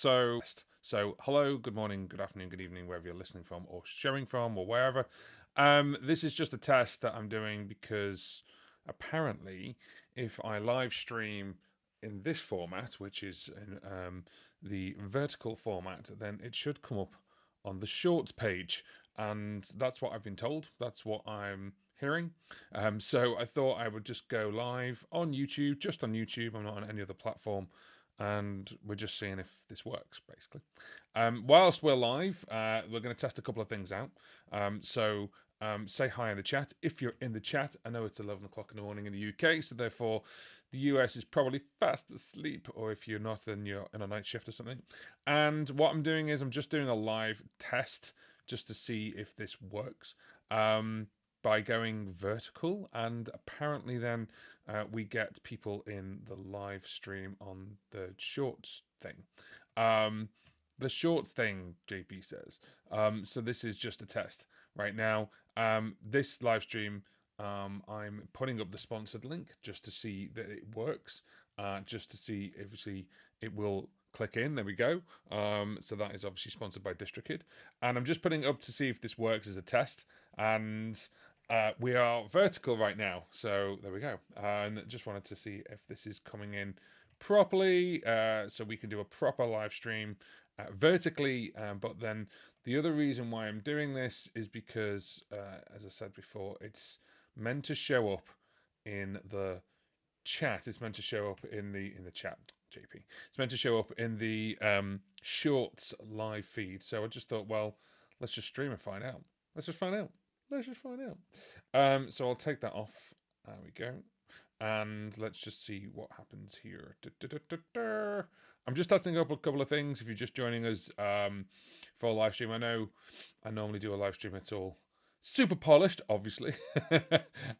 So hello, good morning, good afternoon, good evening, wherever you're listening from or sharing from or wherever. This is just a test that I'm doing because apparently, if I live stream in this format, which is in the vertical format, then it should come up on the shorts page, and that's what I've been told. That's what I'm hearing. So I thought I would just go live on YouTube, just on YouTube. I'm not on any other platform, and we're just seeing if this works, basically. Whilst we're live, we're going to test a couple of things out. Say hi in the chat if you're in the chat. I know it's 11 o'clock in the morning in the UK, so therefore the US is probably fast asleep, or if you're not, then you're in a night shift or something. And what I'm doing is I'm just doing a live test just to see if this works. By going vertical, and apparently then we get people in the live stream on the shorts thing. The shorts thing, JP says. So this is just a test right now. This live stream, I'm putting up the sponsored link just to see that it works, just to see if it will click in. There we go. So that is obviously sponsored by DistroKid, and I'm just putting it up to see if this works as a test. And we are vertical right now, so there we go. And just wanted to see if this is coming in properly, so we can do a proper live stream vertically. But then the other reason why I'm doing this is because, as I said before, it's meant to show up in the chat. It's meant to show up in the chat, JP. It's meant to show up in the shorts live feed. So I just thought, well, let's just stream and find out. Let's just find out. So I'll take that off. There we go. And let's just see what happens here. I'm just testing up a couple of things. If you're just joining us for a live stream, I know I normally do a live stream. It's all super polished, obviously.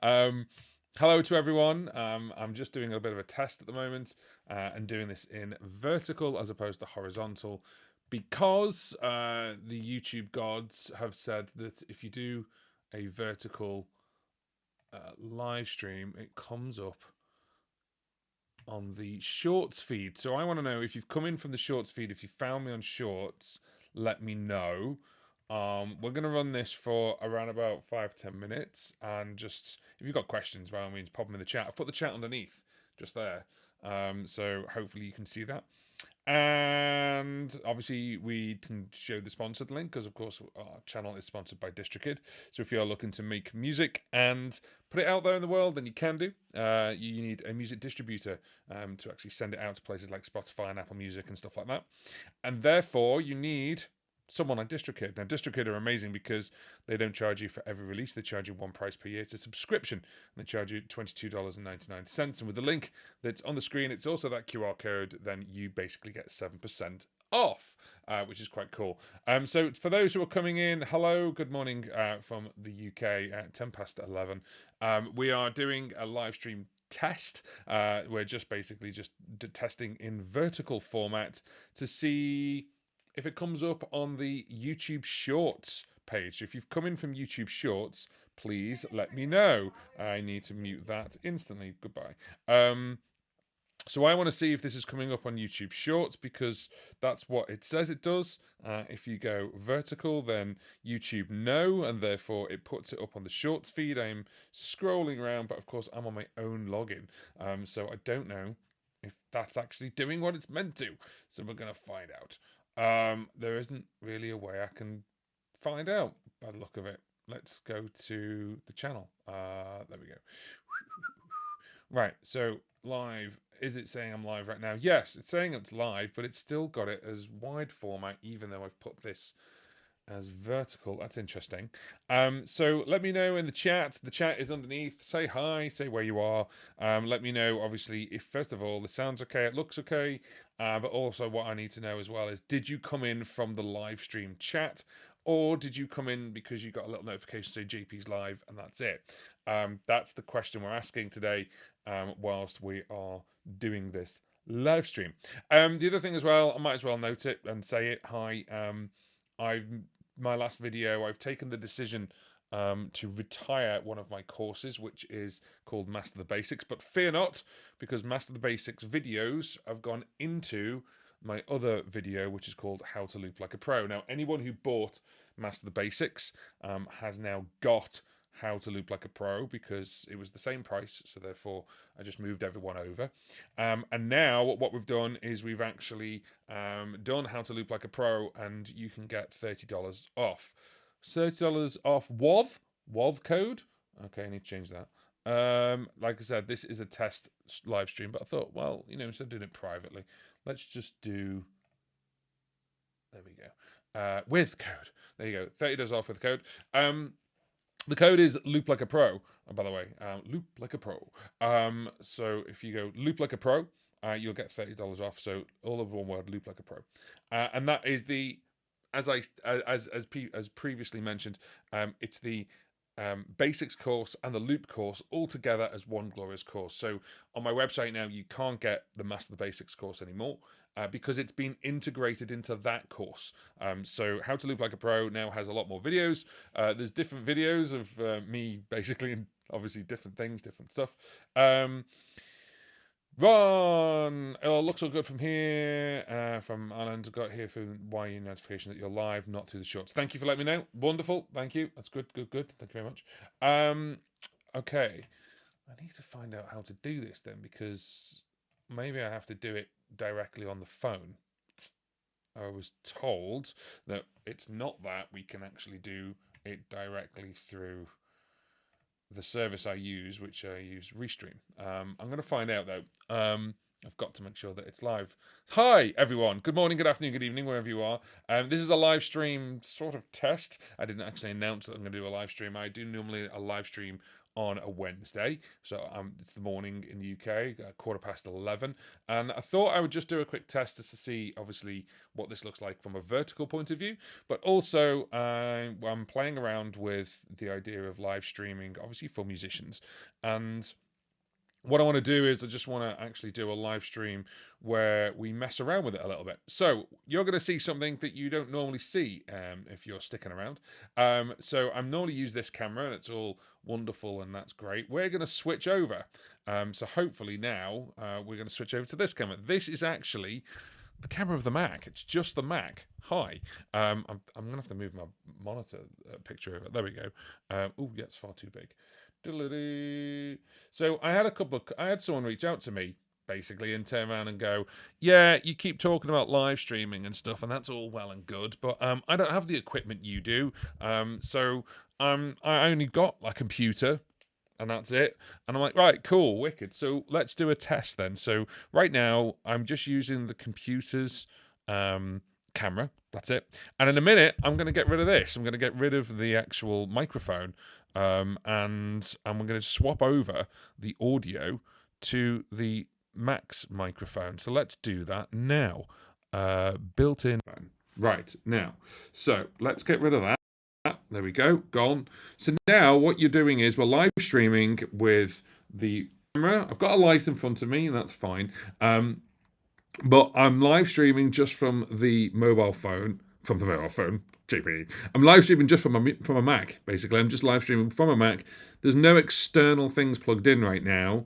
Hello to everyone. I'm just doing a bit of a test at the moment and doing this in vertical as opposed to horizontal, because the YouTube gods have said that if you do a vertical live stream, it comes up on the shorts feed. So I want to know if you've come in from the shorts feed, if you found me on shorts, let me know. We're going to run this for around about 5-10 minutes, and just if you've got questions, by all means pop them in the chat. I've put the chat underneath just there, so hopefully you can see that. And obviously we can show the sponsored link because, of course, our channel is sponsored by DistroKid. So if you're looking to make music and put it out there in the world, then you can do. You need a music distributor to actually send it out to places like Spotify and Apple Music and stuff like that. And therefore, you need someone like DistroKid. Now, DistroKid are amazing because they don't charge you for every release. They charge you one price per year. It's a subscription, and they charge you $22.99. And with the link that's on the screen, it's also that QR code, then you basically get 7% off, which is quite cool. So for those who are coming in, hello, good morning from the UK at 11:10. We are doing a live stream test. We're just basically just testing in vertical format to see if it comes up on the YouTube Shorts page. So if you've come in from YouTube Shorts, please let me know. I need to mute that instantly. Goodbye. So I want to see if this is coming up on YouTube Shorts, because that's what it says it does. If you go vertical, then YouTube know, and therefore it puts it up on the Shorts feed. I'm scrolling around, but of course I'm on my own login, so I don't know if that's actually doing what it's meant to. So we're going to find out. There isn't really a way I can find out by the look of it. Let's go to the channel. There we go. Right, so live. Is it saying I'm live right now? Yes, it's saying it's live, but it's still got it as wide format, even though I've put this as vertical. That's interesting. So let me know in the chat. The chat is underneath. Say hi, say where you are. Let me know, obviously, if first of all the sound's okay, it looks okay, but also what I need to know as well is, did you come in from the live stream chat, or did you come in because you got a little notification say JP's live and that's it? That's the question we're asking today, whilst we are doing this live stream. The other thing as well, I might as well note it and say it. Hi. My last video, I've taken the decision to retire one of my courses, which is called Master the Basics. But fear not, because Master the Basics videos have gone into my other video, which is called How to Loop Like a Pro. Now, anyone who bought Master the Basics has now got How to Loop Like a Pro because it was the same price, so therefore I just moved everyone over. And now what we've done is we've actually done How to Loop Like a Pro, and you can get $30 off. $30 off WOV code. Okay, I need to change that. Like I said, this is a test live stream, but I thought, well, instead of doing it privately, let's just do, there we go, with code. There you go, $30 off with code. The code is Loop Like a Pro, by the way, Loop Like a Pro. So if you go Loop Like a Pro, you'll get $30 off. So all of one word, Loop Like a Pro. And that is the, as previously mentioned, it's the basics course and the loop course all together as one glorious course. So on my website now, you can't get the Master the Basics course anymore because it's been integrated into that course. So How to Loop Like a Pro now has a lot more videos. There's different videos of me basically, and obviously different things, different stuff. Ron, it all looks all good from here. From Alan, got here for why you notification that you're live, not through the shorts. Thank you for letting me know. Wonderful, thank you. That's good. Thank you very much. Okay, I need to find out how to do this then, because maybe I have to do it directly on the phone. I was told that it's not that we can actually do it directly through the service I use, which I use ReStream. I'm going to find out though. I've got to make sure that it's live. Hi everyone, good morning, good afternoon, good evening, wherever you are. This is a live stream sort of test. I didn't actually announce that I'm going to do a live stream. I do normally a live stream on a Wednesday, so it's the morning in the UK, 11:15, and I thought I would just do a quick test just to see obviously what this looks like from a vertical point of view, but also I'm playing around with the idea of live streaming obviously for musicians. And what I want to do is I just want to actually do a live stream where we mess around with it a little bit. So you're going to see something that you don't normally see if you're sticking around. So I'm normally use this camera and it's all wonderful and that's great. We're going to switch over. So hopefully now we're going to switch over to this camera. This is actually the camera of the Mac. It's just the Mac. Hi. I'm going to have to move my monitor picture over. There we go. Oh, yeah, it's far too big. So I had someone reach out to me basically and turn around and go, yeah, you keep talking about live streaming and stuff, and that's all well and good, but I don't have the equipment you do. So I only got a computer and that's it. And I'm like, right, cool, wicked. So let's do a test then. So right now I'm just using the computer's camera. That's it. And in a minute, I'm going to get rid of this. I'm going to get rid of the actual microphone. And we're going to swap over the audio to the Mac's microphone. So let's do that now. Built-in. Right, now. So let's get rid of that. There we go, gone. So now what you're doing is we're live streaming with the camera. I've got a light in front of me, and that's fine. But I'm live streaming just from the mobile phone, JP. I'm live streaming just from a Mac, basically. I'm just live streaming from a Mac. There's no external things plugged in right now.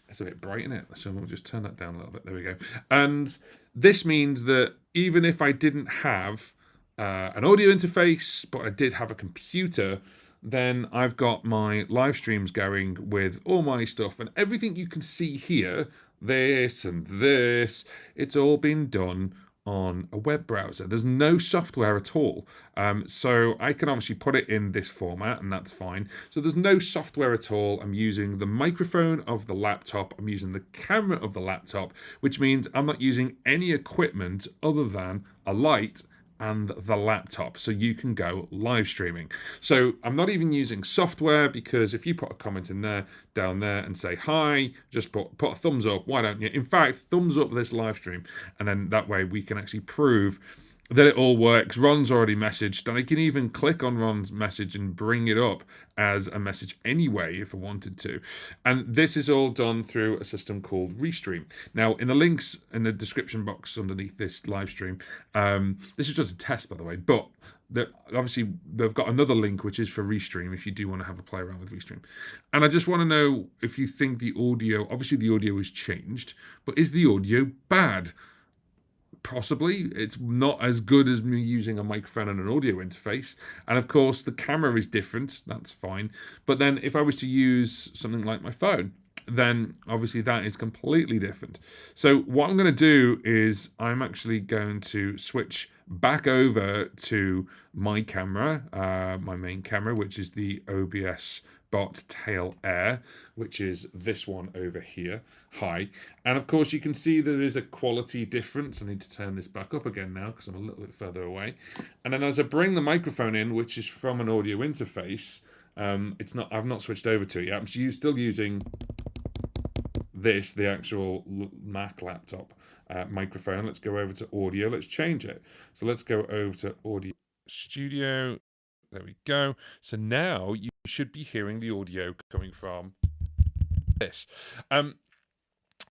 It's a bit bright, isn't it? So we'll just turn that down a little bit. There we go. And this means that even if I didn't have an audio interface, but I did have a computer, then I've got my live streams going with all my stuff, and everything you can see here, this and this, it's all been done on a web browser. There's no software at all. So I can obviously put it in this format and that's fine. So there's no software at all. I'm using the microphone of the laptop. I'm using the camera of the laptop, which means I'm not using any equipment other than a light and the laptop, so you can go live streaming. So I'm not even using software, because if you put a comment in there, down there, and say hi, just put a thumbs up, why don't you? In fact, thumbs up this live stream, and then that way we can actually prove that it all works. Ron's already messaged, and I can even click on Ron's message and bring it up as a message anyway if I wanted to. And this is all done through a system called ReStream. Now, in the links in the description box underneath this live stream, this is just a test, by the way, but obviously they've got another link which is for ReStream if you do want to have a play around with ReStream. And I just want to know if you think the audio, obviously the audio is changed, but is the audio bad? possibly. It's not as good as me using a microphone and an audio interface. And of course, the camera is different. That's fine. But then if I was to use something like my phone, then obviously that is completely different. So what I'm going to do is I'm actually going to switch back over to my camera, my main camera, which is the OBS Bot Tail Air, which is this one over here. Hi. And of course you can see there is a quality difference. I need to turn this back up again now because I'm a little bit further away. And then as I bring the microphone in, which is from an audio interface, I've not switched over to it yet. I'm still using this, the actual Mac laptop microphone. Let's go over to audio. Let's change it. So let's go over to audio studio. There we go. So now you should be hearing the audio coming from this.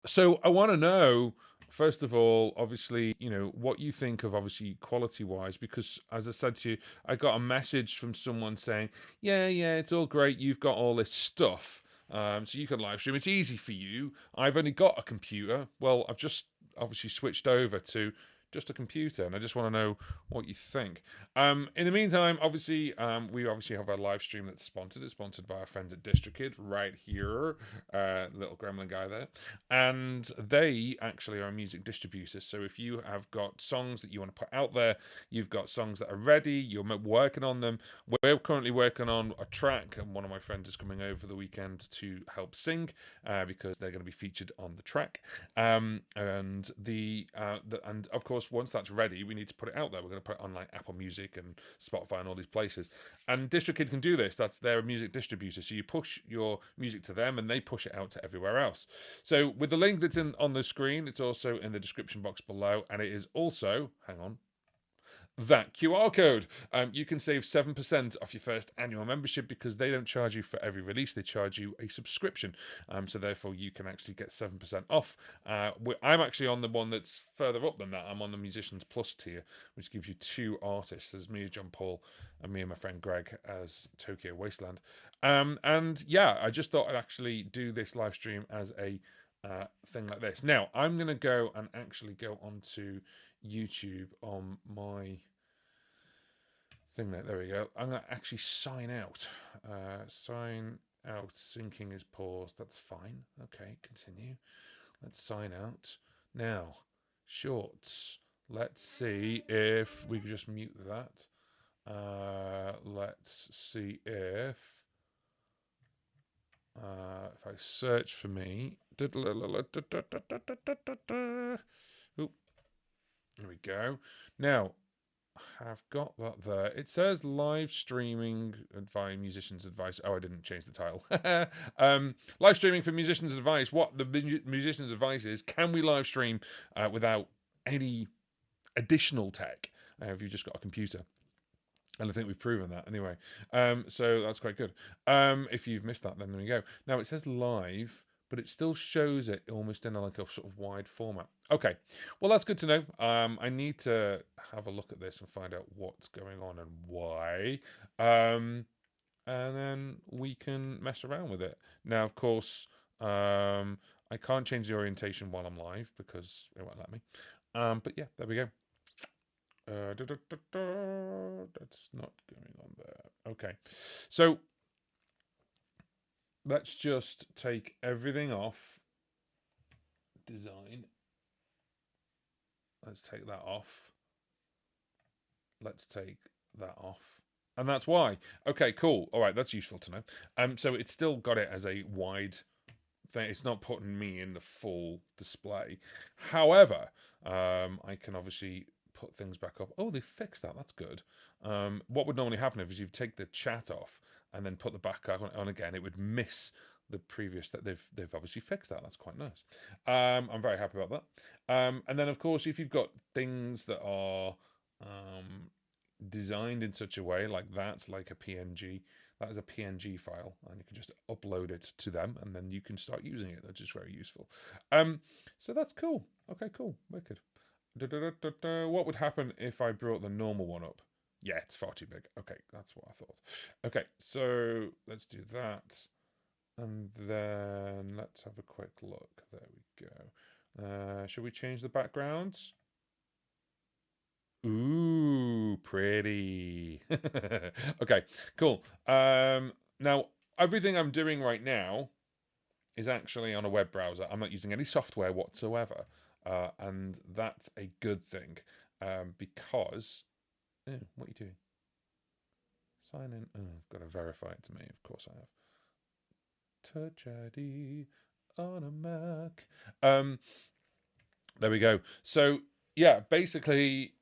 So I want to know, first of all, obviously, what you think of, obviously, quality-wise, because as I said to you, I got a message from someone saying, yeah, it's all great. You've got all this stuff. So you can live stream. It's easy for you. I've only got a computer. Well, I've just obviously switched over to just a computer, and I just want to know what you think. In the meantime, obviously, we obviously have our live stream that's sponsored. It's sponsored by our friends at DistroKid right here, little gremlin guy there, and they actually are a music distributor. So if you have got songs that you want to put out there, you've got songs that are ready, you're working on them. We're currently working on a track, and one of my friends is coming over the weekend to help sing because they're going to be featured on the track. And of course, once that's ready, we need to put it out there. We're going to put it on like Apple Music and Spotify and all these places. And DistroKid can do this. That's their music distributor. So you push your music to them and they push it out to everywhere else. So with the link that's on the screen, it's also in the description box below. And it is also, hang on, that QR code. You can save 7% off your first annual membership because they don't charge you for every release. They charge you a subscription. So therefore you can actually get 7% off. I'm actually on the one that's further up than that. I'm on the Musicians Plus tier, which gives you 2 artists. There's me, John Paul, and me and my friend Greg as Tokyo Wasteland. And yeah, I just thought I'd actually do this live stream as a thing like this. Now, I'm going to go and actually go onto YouTube on my thing there we go. I'm going to actually sign out. Sign out. Syncing is paused. That's fine. Okay, continue. Let's sign out. Now, shorts. Let's see if we can just mute that. Let's see if I search for me. Oop. There we go. Now, I've got that there. It says live streaming via musicians' advice. Oh, I didn't change the title. Live streaming for musicians' advice. What the musicians' advice is, can we live stream without any additional tech if you've just got a computer? And I think we've proven that anyway. So that's quite good. If you've missed that, then there we go. Now, it says live, but it still shows it almost in like a sort of wide format. Okay, well, that's good to know. I need to have a look at this and find out what's going on and why. And then we can mess around with it. Now, of course, I can't change the orientation while I'm live because it won't let me. But yeah, there we go. That's not going on there. Okay, so let's just take everything off. Design. Let's take that off. Let's take that off. And that's why. Okay, cool. All right, that's useful to know. So it's still got it as a wide thing. It's not putting me in the full display. However, I can obviously put things back up. Oh, they fixed that. That's good. What would normally happen if you take the chat off and then put the back on again, it would miss the previous. That they've obviously fixed that. That's quite nice. I'm very happy about that. And then of course, if you've got things that are designed in such a way like that's like a PNG. That is a PNG file, and you can just upload it to them, and then you can start using it. That's just very useful. So that's cool. Okay, cool. Wicked. What would happen if I brought the normal one up? Yeah, it's far too big. Okay, that's what I thought. Okay, so let's do that. And then let's have a quick look. There we go. Should we change the backgrounds? pretty. Okay, cool. Now, everything I'm doing right now is actually on a web browser. I'm not using any software whatsoever. And that's a good thing because... Oh, what are you doing? Sign in. Oh, I've got to verify it's me. Of course I have. Touch ID on a Mac. There we go. So yeah, basically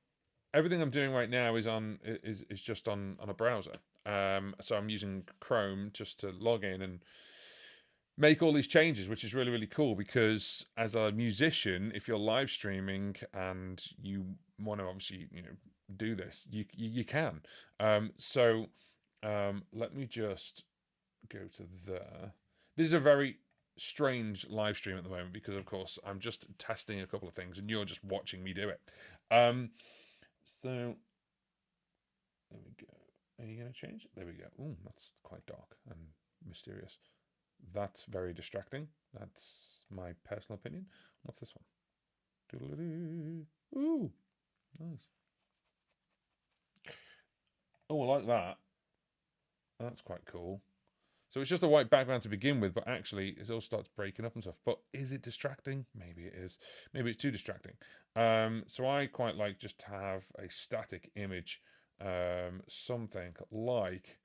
everything I'm doing right now is just on a browser. So I'm using Chrome just to log in and make all these changes, which is really, really cool because as a musician, if you're live streaming and you want to obviously, do this, you can. Let me just go to there. This is a very strange live stream at the moment because, of course, I'm just testing a couple of things and you're just watching me do it. So there we go. Are you going to change it? There we go. Ooh, that's quite dark and mysterious. That's very distracting. That's my personal opinion. What's this one? Doodle-doo. Ooh, nice. Oh, I like that. That's quite cool. So it's just a white background to begin with, but actually it all starts breaking up and stuff. But is it distracting? Maybe it is. Maybe it's too distracting. So I quite like just to have a static image, something like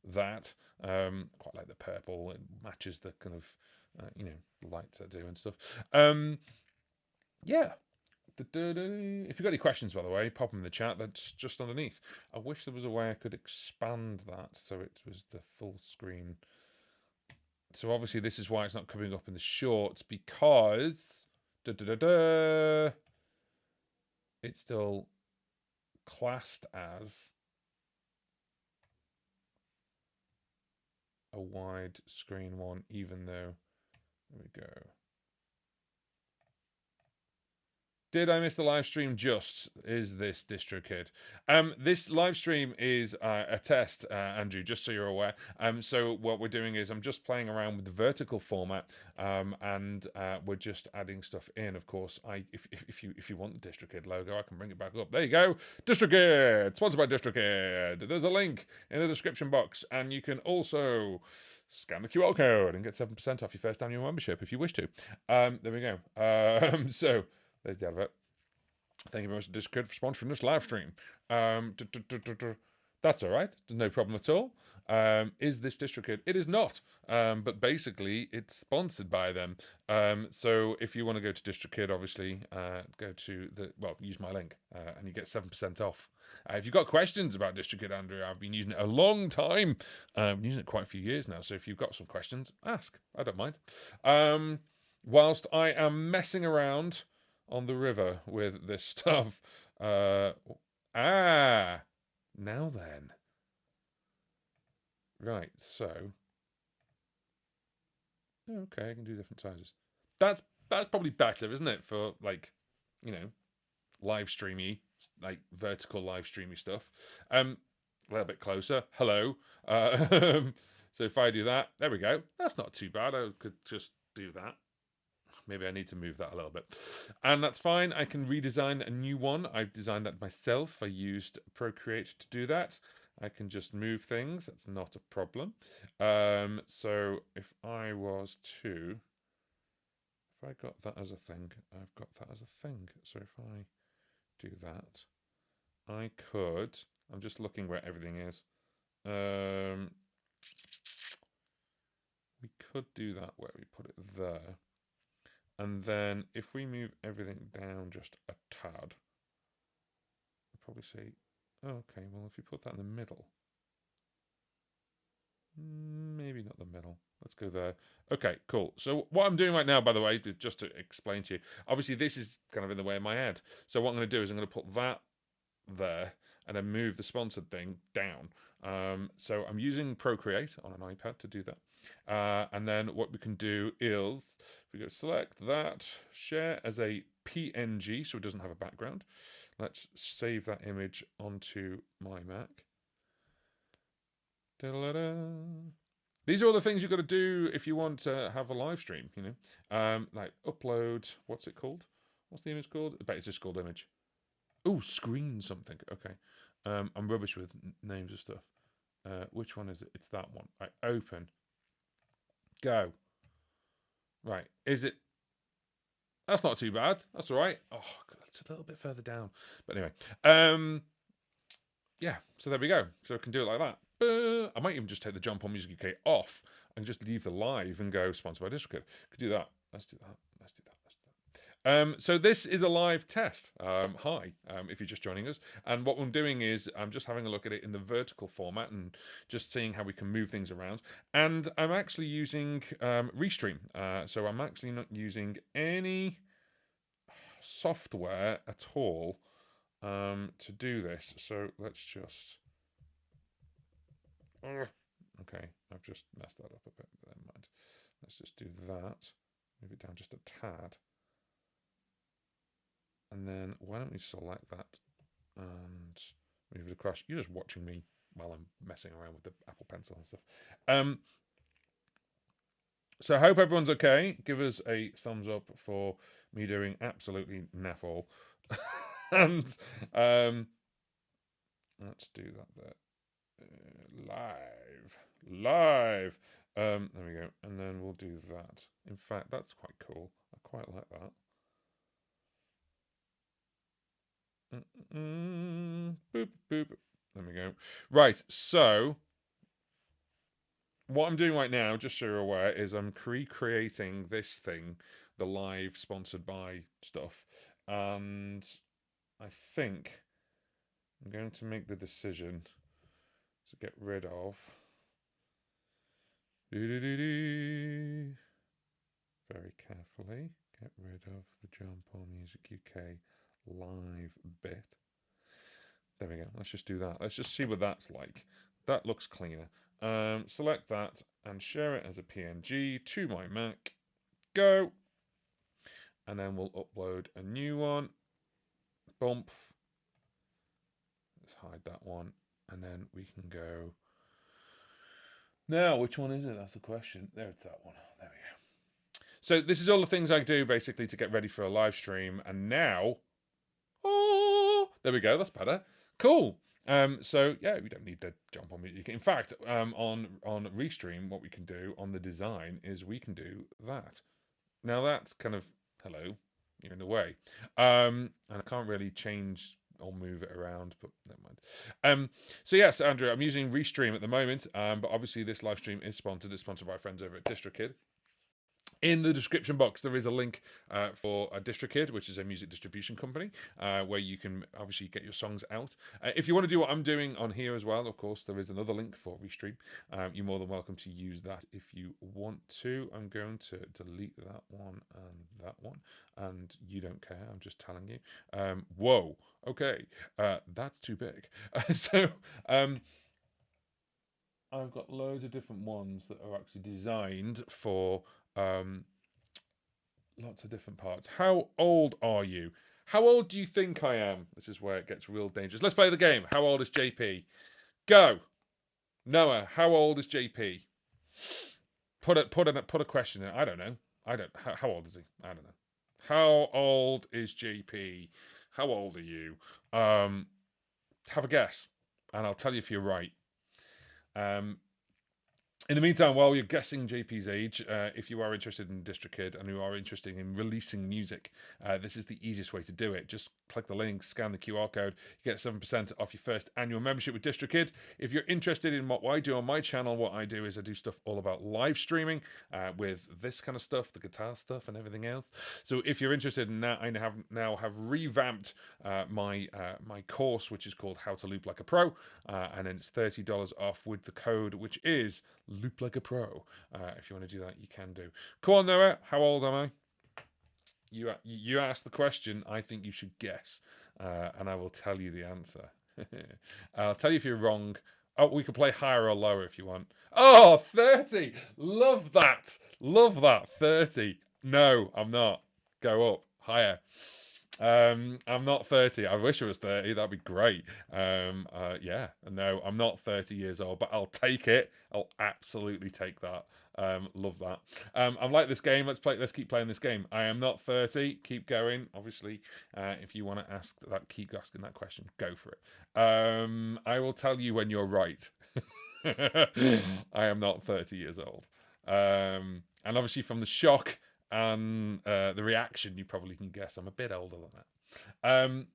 that. Quite like the purple. It matches the kind of, lights I do and stuff. Yeah. If you've got any questions, by the way, pop them in the chat. That's just underneath. I wish there was a way I could expand that so it was the full screen. So obviously this is why it's not coming up in the shorts because it's still classed as a wide screen one, even though, there we go. Did I miss the live stream? Just is this DistroKid? This live stream is a test, Andrew. Just so you're aware. So what we're doing is I'm just playing around with the vertical format, and we're just adding stuff in. Of course, if you want the DistroKid logo, I can bring it back up. There you go, DistroKid, sponsored by DistroKid. There's a link in the description box, and you can also scan the QR code and get 7% off your first annual membership if you wish to. There we go. So. There's the advert. Thank you very much to DistroKid for sponsoring this live stream. That's all right. There's no problem at all. Is this DistroKid? It is not. But basically, it's sponsored by them. So if you want to go to DistroKid, obviously, go to use my link, and you get 7% off. If you've got questions about DistroKid, Andrew, I've been using it a long time. I've been using it quite a few years now. So if you've got some questions, ask. I don't mind. Whilst I am messing around on the river with this stuff. Now then. Right, so. Okay, I can do different sizes. That's probably better, isn't it? For live streamy, like vertical live streamy stuff. A little bit closer. Hello. So if I do that, there we go. That's not too bad. I could just do that. Maybe I need to move that a little bit. And that's fine. I can redesign a new one. I've designed that myself. I used Procreate to do that. I can just move things. That's not a problem. So if I was to... If I got that as a thing, I've got that as a thing. So if I do that, I could... I'm just looking where everything is. We could do that where we put it there. And then if we move everything down just a tad, I'll probably say, oh, okay, well, if you put that in the middle, maybe not the middle. Let's go there. Okay, cool. So what I'm doing right now, by the way, just to explain to you, obviously this is kind of in the way of my head. So what I'm going to do is I'm going to put that there and then move the sponsored thing down. So I'm using Procreate on an iPad to do that. And then what we can do is, if we go select that, share as a PNG, so it doesn't have a background. Let's save that image onto my Mac. Da-da-da-da. These are all the things you've got to do if you want to have a live stream, like upload, what's it called? What's the image called? I bet it's just called image. Oh, screen something. Okay. I'm rubbish with names of stuff. Which one is it? It's that one. Right, open. Go. Right. Is it? That's not too bad. That's all right. Oh, God, it's a little bit further down. But anyway. Yeah. So there we go. So I can do it like that. I might even just take the Jump on Music UK off and just leave the live and go sponsored by DistroKid. Could do that. Let's do that. Let's do that. So this is a live test. Hi, if you're just joining us. And what I'm doing is I'm just having a look at it in the vertical format and just seeing how we can move things around. And I'm actually using ReStream. So I'm actually not using any software at all to do this. So let's just... okay, I've just messed that up a bit. Never mind. Let's just do that. Move it down just a tad. And then why don't we select that and move it across? You're just watching me while I'm messing around with the Apple Pencil and stuff. So I hope everyone's okay. Give us a thumbs up for me doing absolutely naff all. And let's do that there. Live. There we go. And then we'll do that. In fact, that's quite cool. I quite like that. Boop, boop. There we go. Right, so what I'm doing right now, just so you're aware, is I'm recreating this thing, the live sponsored by stuff, and I think I'm going to make the decision to get rid of very carefully get rid of the Jump on Music UK live bit. There we go. Let's just do that. Let's just see what that's like. That looks cleaner. Select that and share it as a PNG to my Mac. Go. And then we'll upload a new one. Bump. Let's hide that one. And then we can go. Now, which one is it? That's the question. There, it's that one. There we go. So this is all the things I do basically to get ready for a live stream. And now... oh, there we go. That's better. Cool. So yeah, we don't need the Jump on Music. In fact, on ReStream, what we can do on the design is we can do that. Now that's kind of hello, you're in the way, and I can't really change or move it around, but never mind. So yes, Andrew, I'm using ReStream at the moment, but obviously this live stream is sponsored. It's sponsored by friends over at DistroKid. In the description box, there is a link for a DistroKid, which is a music distribution company, where you can obviously get your songs out. If you want to do what I'm doing on here as well, of course, there is another link for ReStream. You're more than welcome to use that if you want to. I'm going to delete that one and that one, and you don't care. I'm just telling you. Whoa, okay, that's too big. So I've got loads of different ones that are actually designed for... lots of different parts. How old are you? How old do you think I am? This is where it gets real dangerous. Let's play the game. How old is JP? Go. Noah, how old is JP? Put a question in. I don't know. How old is he? I don't know. How old is JP? How old are you? Have a guess, and I'll tell you if you're right. In the meantime, while you're guessing JP's age, if you are interested in DistroKid and you are interested in releasing music, this is the easiest way to do it. Just click the link, scan the QR code, you get 7% off your first annual membership with DistroKid. If you're interested in what I do on my channel, what I do is I do stuff all about live streaming with this kind of stuff, the guitar stuff and everything else. So if you're interested in that, I now have revamped my course, which is called How to Loop Like a Pro, and then it's $30 off with the code, which is Loop Like a Pro. If you want to do that, you can do. Come on, Noah. How old am I? You asked the question. I think you should guess, and I will tell you the answer. I'll tell you if you're wrong. Oh, we can play higher or lower if you want. Oh, 30. Love that. Love that. 30. No, I'm not. Go up. Higher. I'm not 30. I wish I was 30. That'd be great. Yeah. No, I'm not 30 years old, but I'll take it. I'll absolutely take that. Love that. I'm like this game. Let's keep playing this game. I am not 30. Keep going. Obviously, if you want to ask that, keep asking that question. Go for it. I will tell you when you're right. I am not 30 years old. And obviously, from the shock and the reaction, you probably can guess I'm a bit older than that.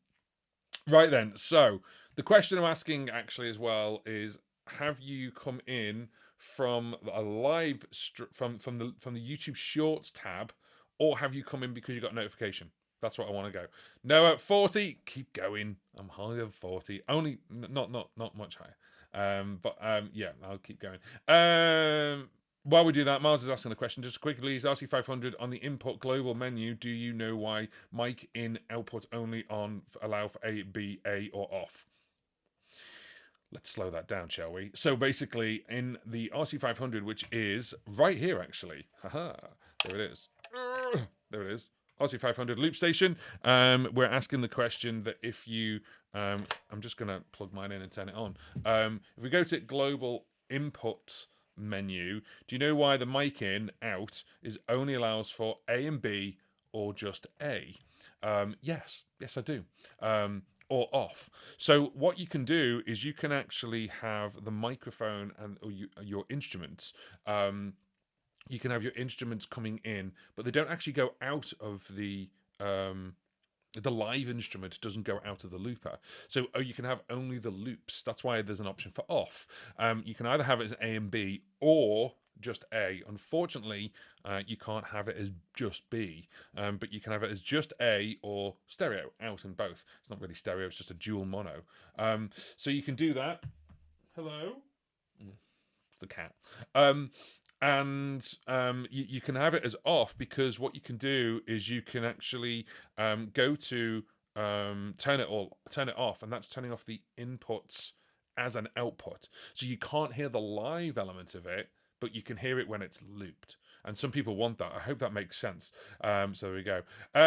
Right then, so the question I'm asking actually as well is: have you come in from a live from the YouTube Shorts tab, or have you come in because you got a notification? That's what I want to go. No, at 40, keep going. I'm higher than 40. Only not much higher. Yeah, I'll keep going. While we do that, Miles is asking a question. Just quickly, is RC500 on the input global menu? Do you know why mic in output only on allow for A, B, A, or off? Let's slow that down, shall we? So basically, in the RC500, which is right here, actually. Haha, there it is. There it is. RC500 loop station. We're asking the question that if you, I'm just going to plug mine in and turn it on. If we go to global input menu, do you know why the mic in out is only allows for A and B or just A? Yes, I do. Or off. So what you can do is you can actually have the microphone and your instruments. You can have your instruments coming in, but they don't actually go out of the live instrument doesn't go out of the looper. So you can have only the loops. That's why there's an option for off. You can either have it as A and B or just A. Unfortunately, you can't have it as just B, but you can have it as just A or stereo, out in both. It's not really stereo, it's just a dual mono. So you can do that. Hello? It's the cat. You can have it as off because what you can do is you can actually go to turn it off, and that's turning off the inputs as an output. So you can't hear the live element of it, but you can hear it when it's looped. And some people want that. I hope that makes sense. So there we go.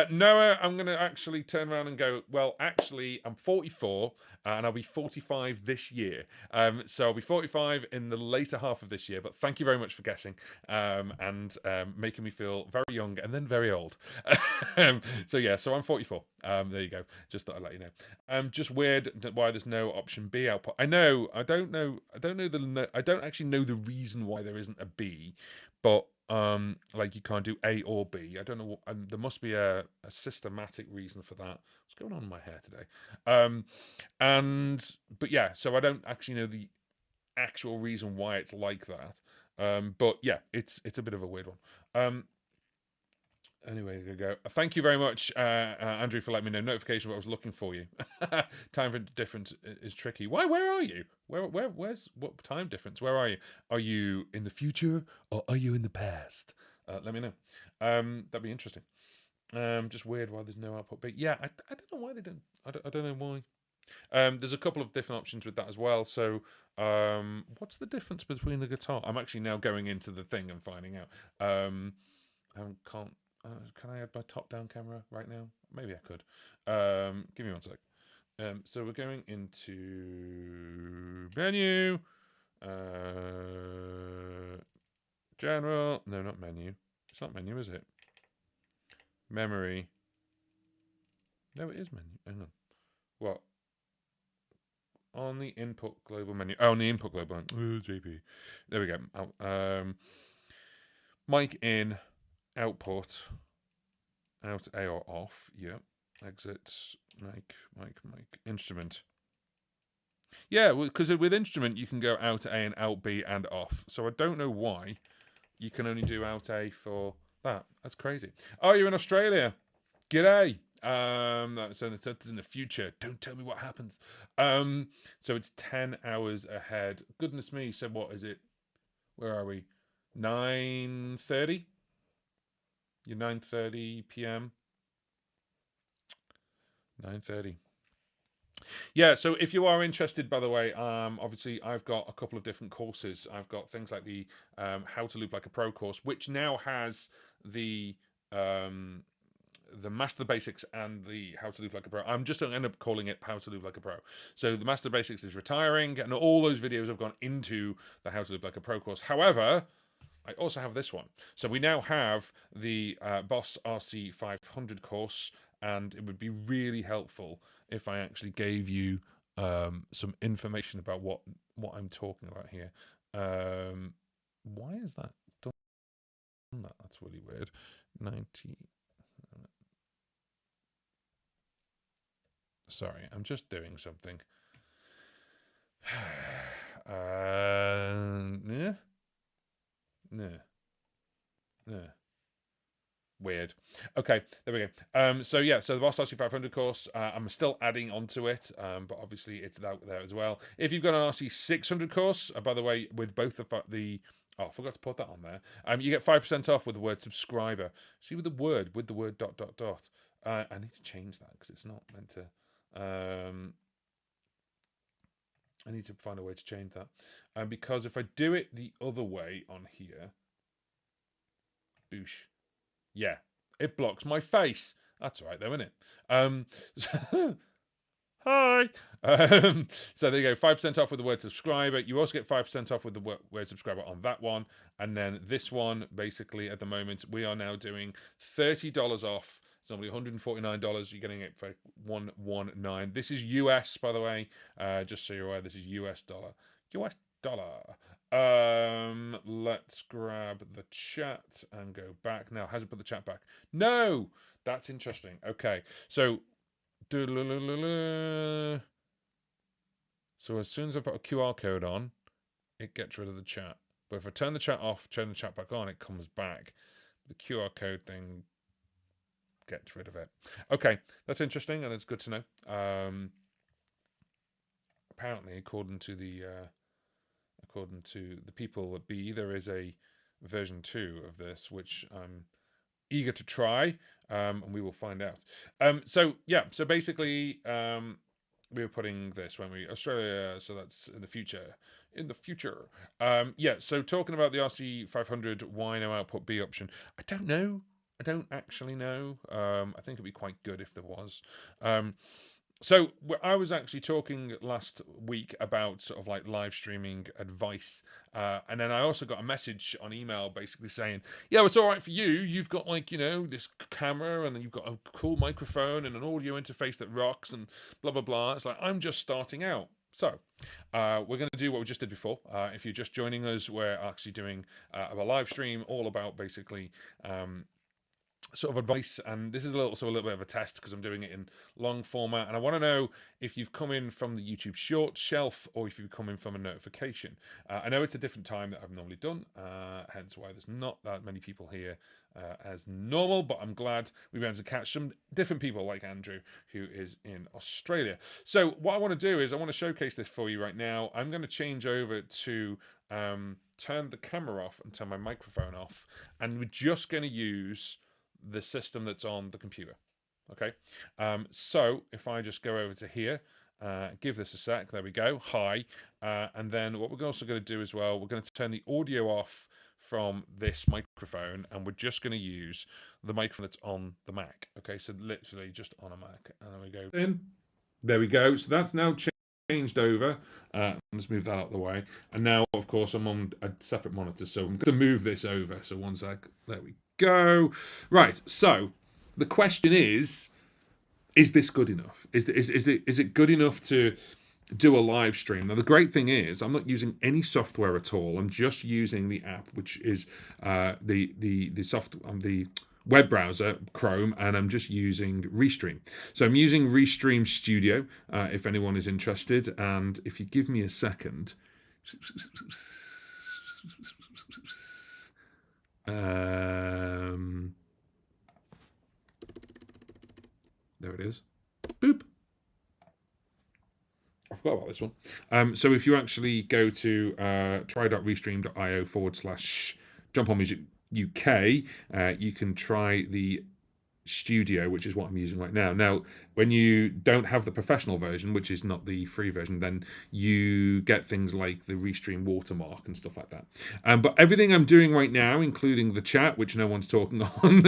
Noah, I'm going to actually turn around and go, well, actually, I'm 44 and I'll be 45 this year. So I'll be 45 in the later half of this year. But thank you very much for guessing and making me feel very young and then very old. So I'm 44. There you go. Just thought I'd let you know. Just weird why there's no option B output. I know. I don't actually know the reason why there isn't a B, but like you can't do A or B. I don't know. There must be a systematic reason for that. What's going on in my hair today? But yeah, so I don't actually know the actual reason why it's like that. But yeah, it's a bit of a weird one. Anyway, there you go. Thank you very much, Andrew, for letting me know. Notification, what I was looking for you. Time difference is tricky. Why? Where are you? Where's what time difference? Where are you? Are you in the future or are you in the past? Let me know. That'd be interesting. Just weird why there's no output. But yeah, I don't know why they don't. I don't know why. There's a couple of different options with that as well. So, what's the difference between the guitar? I'm actually now going into the thing and finding out. I can't. Can I have my top-down camera right now? Maybe I could. Give me one sec. So we're going into menu. General. No, not menu. It's not menu, is it? Memory. No, it is menu. Hang on. What? On the input global menu. Oh, on the input global. JP. There we go. Mic in. Output, out A or off, yeah. Exit, mic, instrument. Yeah, because with instrument you can go out A and out B and off. So I don't know why you can only do out A for that. That's crazy. Oh, you're in Australia. G'day. So that's in the future. Don't tell me what happens. So it's 10 hours ahead. Goodness me. So what is it? Where are we? 9:30? Your 9:30 p.m. 9:30. Yeah, so if you are interested, by the way, obviously I've got a couple of different courses. I've got things like the How to Loop Like a Pro course, which now has the the Master Basics and the How to Loop Like a Pro. I'm just going to end up calling it How to Loop Like a Pro. So the Master Basics is retiring, and all those videos have gone into the How to Loop Like a Pro course. However, I also have this one. So we now have the Boss RC 500 course, and it would be really helpful if I actually gave you some information about what I'm talking about here. Why is that done that? That's really weird. 90. Sorry, I'm just doing something. Yeah. Weird. Okay, there we go. So yeah, so the Boss RC 500 course, I'm still adding onto it, but obviously it's out there as well. If you've got an RC 600 course, by the way, with both the oh, I forgot to put that on there. You get 5% off with the word subscriber. See, with the word dot dot dot. I need to change that because it's not meant to. I need to find a way to change that. Because if I do it the other way on here, boosh. Yeah, it blocks my face. That's all right, though, isn't it? Hi. So there you go, 5% off with the word subscriber. You also get 5% off with the word subscriber on that one. And then this one, basically, at the moment, we are now doing $30 off. It's normally $149. You're getting it for $119. This is US, by the way. Just so you're aware, this is US dollar. US dollar. Let's grab the chat and go back. Now, has it put the chat back? No! That's interesting. Okay, so as soon as I put a QR code on, it gets rid of the chat. But if I turn the chat off, turn the chat back on, it comes back. The QR code thing gets rid of it. Okay, that's interesting, and it's good to know. Apparently, according to the people at B, there is a version 2 of this, which I'm eager to try, and we will find out. So basically, we were putting this when we Australia, so that's in the future. So talking about the RC 500, why no output B option? I don't know. I don't actually know. I think it'd be quite good if there was. So I was actually talking last week about sort of like live streaming advice, and then I also got a message on email basically saying, yeah, it's all right for you. You've got like, this camera, and you've got a cool microphone and an audio interface that rocks and blah, blah, blah. It's like, I'm just starting out. So we're going to do what we just did before. If you're just joining us, we're actually doing a live stream all about basically sort of advice, and this is a little bit of a test because I'm doing it in long format, and I want to know if you've come in from the YouTube short shelf or if you've come in from a notification. I know it's a different time that I've normally done, hence why there's not that many people here as normal, but I'm glad we were able to catch some different people like Andrew, who is in Australia. So what I want to do is I want to showcase this for you right now. I'm going to change over to turn the camera off and turn my microphone off, and we're just going to use the system that's on the computer. Okay, so if I just go over to here, give this a sec, there we go, hi, and then what we're also going to do as well, we're going to turn the audio off from this microphone, and we're just going to use the microphone that's on the Mac. Okay, so literally just on a Mac, and then we go in, there we go. So that's now changed over. Let's move that out of the way, and now of course I'm on a separate monitor, so I'm going to move this over. So one sec, there we go. Right, so the question is this good enough? Is it good enough to do a live stream? Now the great thing is I'm not using any software at all. I'm just using the app, which is the web browser, Chrome, and I'm just using ReStream. So I'm using ReStream Studio, if anyone is interested. And if you give me a second, there it is. Boop. I forgot about this one. So if you actually go to try.restream.io/Jump On Music UK, you can try the Studio, which is what I'm using right now. Now, when you don't have the professional version, which is not the free version, then you get things like the ReStream watermark and stuff like that. But everything I'm doing right now, including the chat, which no one's talking on,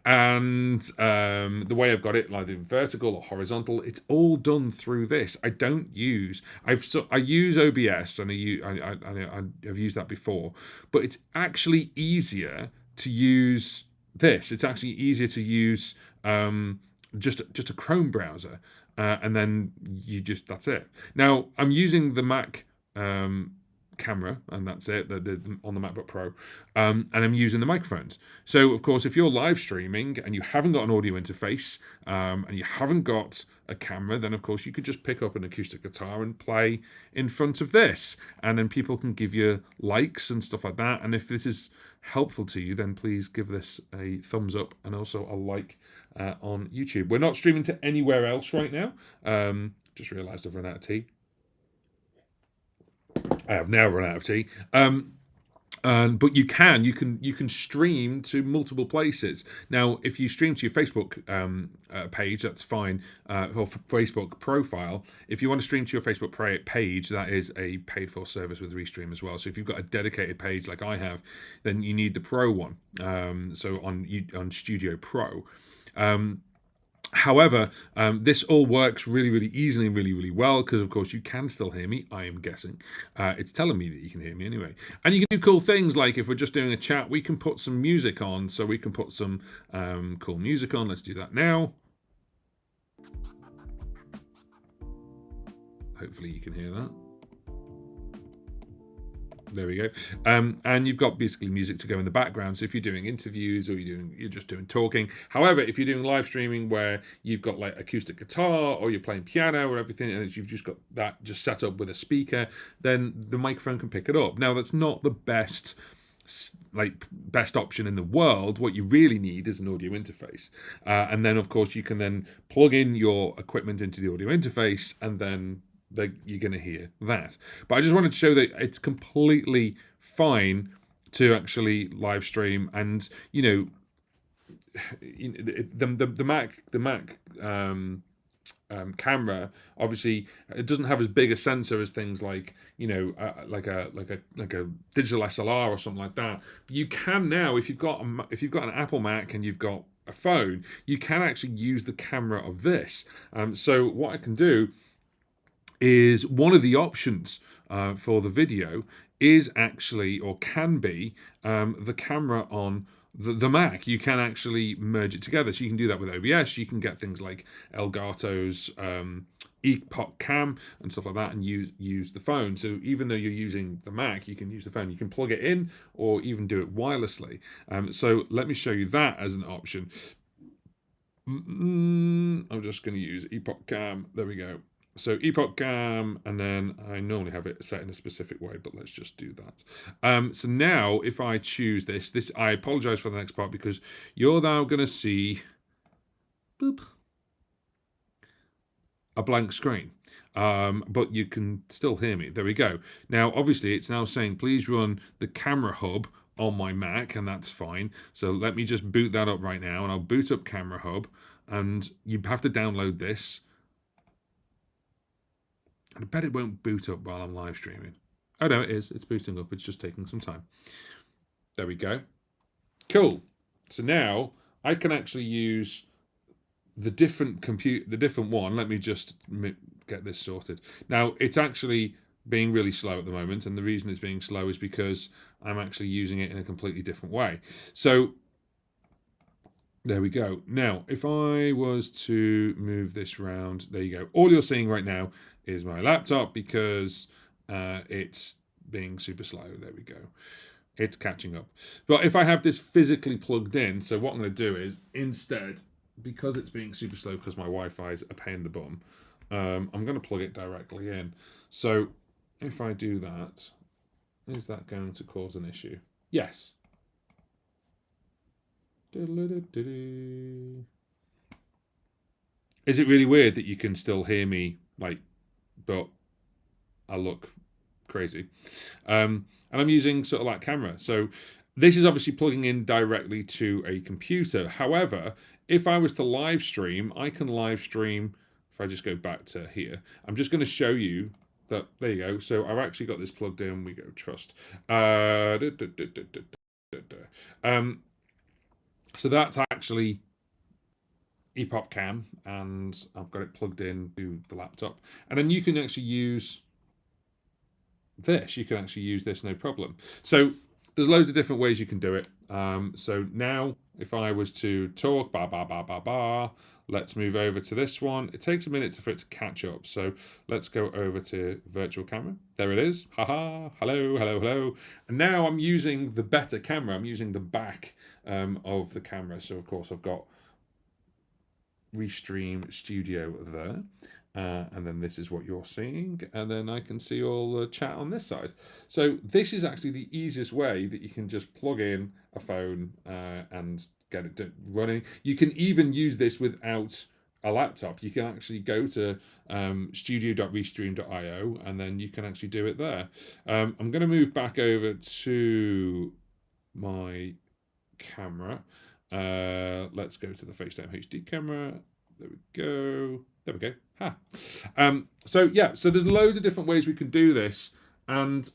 and the way I've got it, like the vertical or horizontal, it's all done through this. I don't use. I use OBS, and I've used that before, but it's actually easier to use this. It's actually easier to use just a Chrome browser, and then that's it. Now I'm using the Mac camera, and that's it. On the MacBook Pro, and I'm using the microphones. So of course, if you're live streaming and you haven't got an audio interface, and you haven't got a camera, then of course you could just pick up an acoustic guitar and play in front of this, and then people can give you likes and stuff like that. And if this is helpful to you, then please give this a thumbs up and also a like on YouTube. We're not streaming to anywhere else right now. Just realized I've run out of tea. I have now run out of tea. But you can stream to multiple places. Now, if you stream to your Facebook page, that's fine, or Facebook profile. If you want to stream to your Facebook page, that is a paid-for service with ReStream as well. So if you've got a dedicated page like I have, then you need the Pro one. So on Studio Pro. However, this all works really, really easily and really, really well because, of course, you can still hear me, I am guessing. It's telling me that you can hear me anyway. And you can do cool things like if we're just doing a chat, we can put some music on. So we can put some cool music on. Let's do that now. Hopefully you can hear that. There we go. And you've got basically music to go in the background. So if you're doing interviews or you're just doing talking. However, if you're doing live streaming where you've got like acoustic guitar or you're playing piano or everything, and you've just got that just set up with a speaker, then the microphone can pick it up. Now, that's not the best option in the world. What you really need is an audio interface. And then, of course, you can then plug in your equipment into the audio interface, and then you're going to hear that. But I just wanted to show that it's completely fine to actually live stream, and the Mac camera, obviously it doesn't have as big a sensor as things like like a digital SLR or something like that. But you can now, if you've got an Apple Mac and you've got a phone, you can actually use the camera of this. So what I can do is, one of the options for the video is actually, or can be, the camera on the Mac. You can actually merge it together. So you can do that with OBS. You can get things like Elgato's Epoch Cam and stuff like that, and use the phone. So even though you're using the Mac, you can use the phone. You can plug it in or even do it wirelessly. So let me show you that as an option. I'm just going to use Epoch Cam. There we go. So Epoch Cam, and then I normally have it set in a specific way, but let's just do that. So now if I choose this, I apologize for the next part because you're now going to see a blank screen. But you can still hear me. There we go. Now, obviously, it's now saying, please run the camera hub on my Mac, and that's fine. So let me just boot that up right now, and I'll boot up Camera Hub, and you have to download this. And I bet it won't boot up while I'm live streaming. Oh no, it is. It's booting up. It's just taking some time. There we go. Cool. So now I can actually use the different one. Let me just get this sorted. Now it's actually being really slow at the moment, and the reason it's being slow is because I'm actually using it in a completely different way. So there we go. Now, if I was to move this round, there you go. All you're seeing right now is my laptop because it's being super slow. There we go. It's catching up. But if I have this physically plugged in, so what I'm going to do is instead, because it's being super slow because my Wi-Fi is a pain in the bum, I'm going to plug it directly in. So if I do that, is that going to cause an issue? Yes. Is it really weird that you can still hear me, but I look crazy? And I'm using sort of like camera. So This is obviously plugging in directly to a computer. However, if I was to live stream, I can live stream. If I just go back to here, I'm just going to show you that. There you go. So I've actually got this plugged in. We go trust. So that's actually EPOP cam, and I've got it plugged in to the laptop. And then you can actually use this. You can actually use this no problem. So there's loads of different ways you can do it. So now, if I was to talk, let's move over to this one. It takes a minute for it to catch up. So let's go over to virtual camera. There it is. Haha. Hello, hello, hello. And now I'm using the better camera. I'm using the back of the camera. So of course I've got ReStream Studio there. And then this is what you're seeing, and then I can see all the chat on this side. So this is actually the easiest way that you can just plug in a phone and get it running. You can even use this without a laptop. You can actually go to studio.restream.io, and then you can actually do it there. I'm going to move back over to my camera. Let's go to the FaceTime HD camera. There we go. There we go. Ha. So there's loads of different ways we can do this, and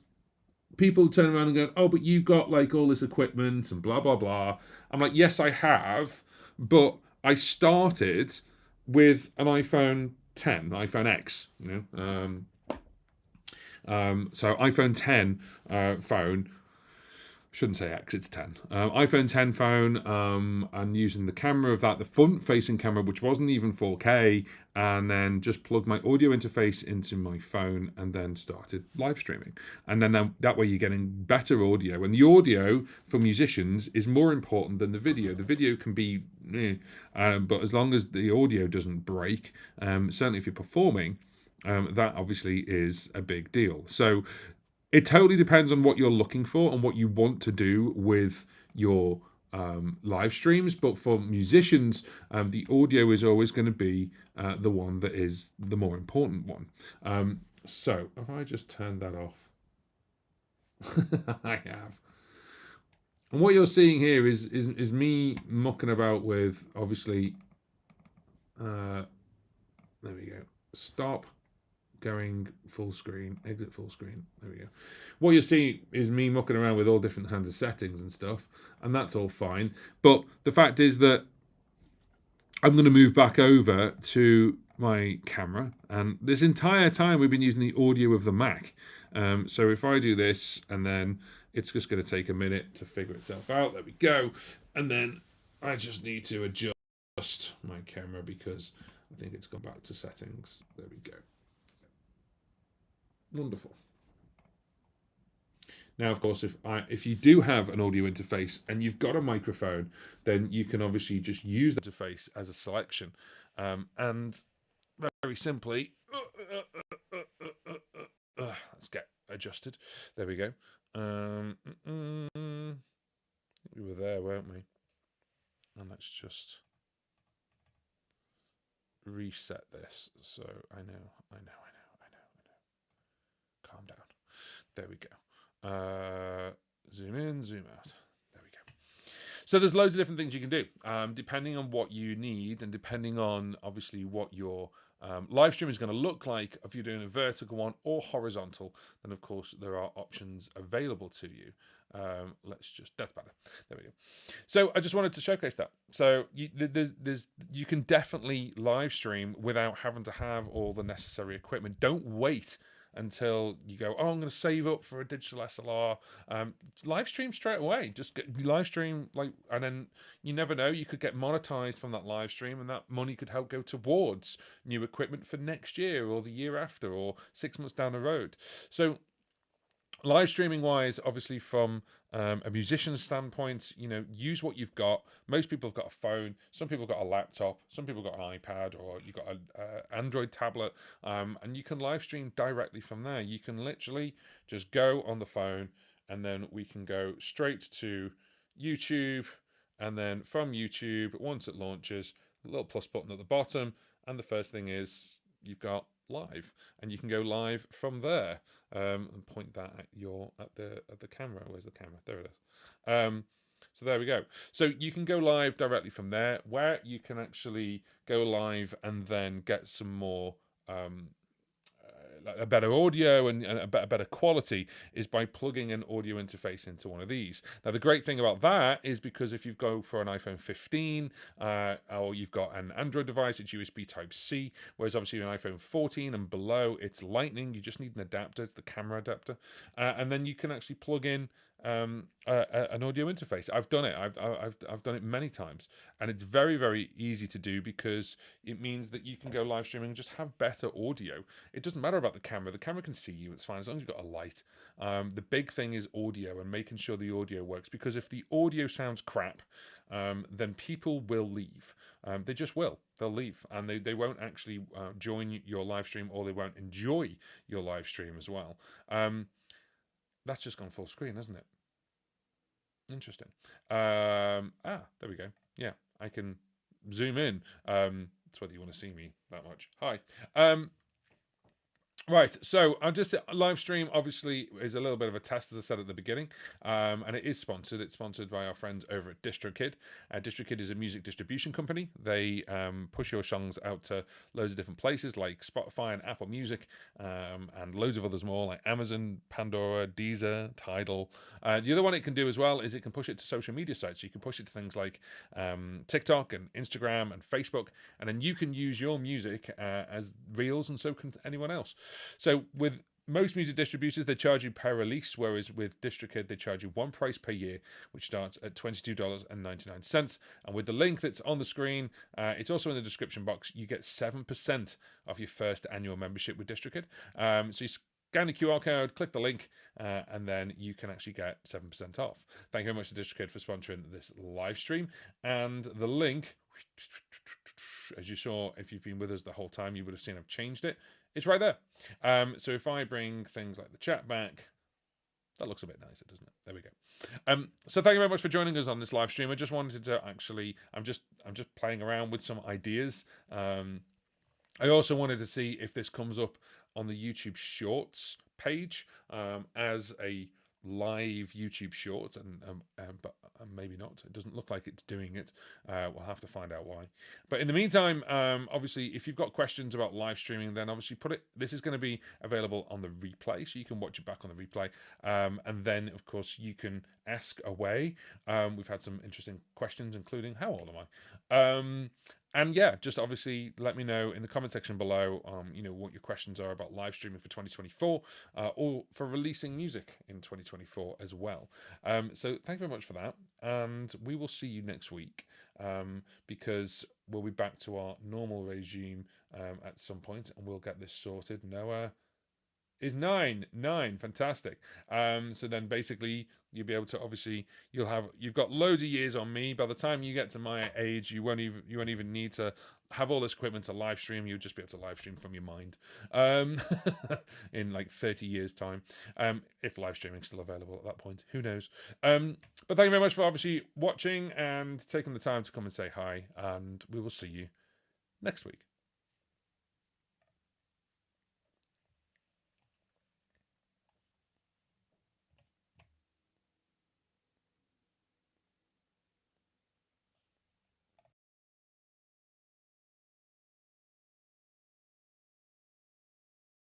people turn around and go, "Oh, but you've got like all this equipment and blah blah blah." I'm like, "Yes, I have, but I started with an iPhone 10, iPhone X, you know." So iPhone 10 phone. Shouldn't say X, it's 10. iPhone 10 phone, and using the camera of that, the front-facing camera, which wasn't even 4K, and then just plugged my audio interface into my phone and then started live streaming. And then that way you're getting better audio. And the audio for musicians is more important than the video. The video can be, but as long as the audio doesn't break, certainly if you're performing, that obviously is a big deal. So it totally depends on what you're looking for and what you want to do with your live streams. But for musicians, the audio is always going to be the one that is the more important one. So if I just turn that off, I have. And what you're seeing here is me mucking about with, obviously, there we go, stop. Going full screen, exit full screen. There we go. What you'll see is me mucking around with all different kinds of settings and stuff, and that's all fine. But the fact is that I'm going to move back over to my camera, and this entire time we've been using the audio of the Mac. So if I do this, and then it's just going to take a minute to figure itself out. There we go. And then I just need to adjust my camera because I think it's gone back to settings. There we go. Wonderful. Now, of course, if you do have an audio interface and you've got a microphone, then you can obviously just use the interface as a selection. And very simply, let's get adjusted. There we go. We were there, weren't we? And let's just reset this. So I know. Calm down. There we go. Zoom in, zoom out. There we go. So there's loads of different things you can do, depending on what you need and depending on obviously what your live stream is going to look like. If you're doing a vertical one or horizontal, then of course there are options available to you. That's better. There we go. So I just wanted to showcase that. So you can definitely live stream without having to have all the necessary equipment. Don't wait until you go, oh, I'm going to save up for a digital SLR. Live stream straight away. Just get live stream, and then you never know, you could get monetized from that live stream, and that money could help go towards new equipment for next year or the year after or 6 months down the road. So live streaming wise, obviously from a musician's standpoint, use what you've got. Most people have got a phone. Some people have got a laptop. Some people have got an iPad, or you've got an Android tablet, and you can live stream directly from there. You can literally just go on the phone, and then we can go straight to YouTube, and then from YouTube, once it launches, the little plus button at the bottom, and the first thing is you've got live, and you can go live from there. And point that at the camera. Where's the camera? There it is. So there we go. So you can go live directly from there, where you can actually go live and then get some more a better audio and a better quality is by plugging an audio interface into one of these. Now, the great thing about that is because if you go for an iPhone 15 or you've got an Android device, it's USB Type-C, whereas obviously an iPhone 14 and below, it's Lightning. You just need an adapter. It's the camera adapter. And then you can actually plug in an audio interface. I've done it. I've done it many times, and it's very, very easy to do because it means that you can go live streaming and just have better audio. It doesn't matter about the camera. The camera can see you. It's fine as long as you've got a light. The big thing is audio and making sure the audio works, because if the audio sounds crap, then people will leave. They just will. They'll leave, and they won't actually join your live stream, or they won't enjoy your live stream as well. That's just gone full screen, hasn't it? Interesting. There we go. Yeah, I can zoom in. It's whether you want to see me that much. Hi. Right, so I'm just live stream. Obviously, is a little bit of a test, as I said at the beginning, and it is sponsored. It's sponsored by our friends over at DistroKid. DistroKid is a music distribution company. They push your songs out to loads of different places like Spotify and Apple Music, and loads of others more like Amazon, Pandora, Deezer, Tidal. The other one it can do as well is it can push it to social media sites. So you can push it to things like TikTok and Instagram and Facebook, and then you can use your music as reels, and so can anyone else. So with most music distributors, they charge you per release, whereas with DistroKid, they charge you one price per year, which starts at $22.99. And with the link that's on the screen, it's also in the description box, you get 7% of your first annual membership with DistroKid. So you scan the QR code, click the link, and then you can actually get 7% off. Thank you very much to DistroKid for sponsoring this live stream. And the link, as you saw, if you've been with us the whole time, you would have seen I've changed it. It's right there. So if I bring things like the chat back, that looks a bit nicer, doesn't it? There we go. So thank you very much for joining us on this live stream. I just wanted to actually, I'm just playing around with some ideas. I also wanted to see if this comes up on the YouTube Shorts page as a live YouTube Shorts, but maybe not. It doesn't look like it's doing it. We'll have to find out why. But in the meantime, obviously, if you've got questions about live streaming, then obviously put it. This is going to be available on the replay, so you can watch it back on the replay. And then, of course, you can ask away. We've had some interesting questions, including how old am I? And yeah, just obviously let me know in the comment section below, what your questions are about live streaming for 2024 or for releasing music in 2024 as well. So thank you very much for that. And we will see you next week because we'll be back to our normal regime at some point, and we'll get this sorted. Noah is 9, fantastic. So then basically you'll be able to, obviously you've got loads of years on me. By the time you get to my age, you won't even need to have all this equipment to live stream. You'll just be able to live stream from your mind in like 30 years time, if live streaming is still available at that point, who knows. But thank you very much for obviously watching and taking the time to come and say hi, and we will see you next week.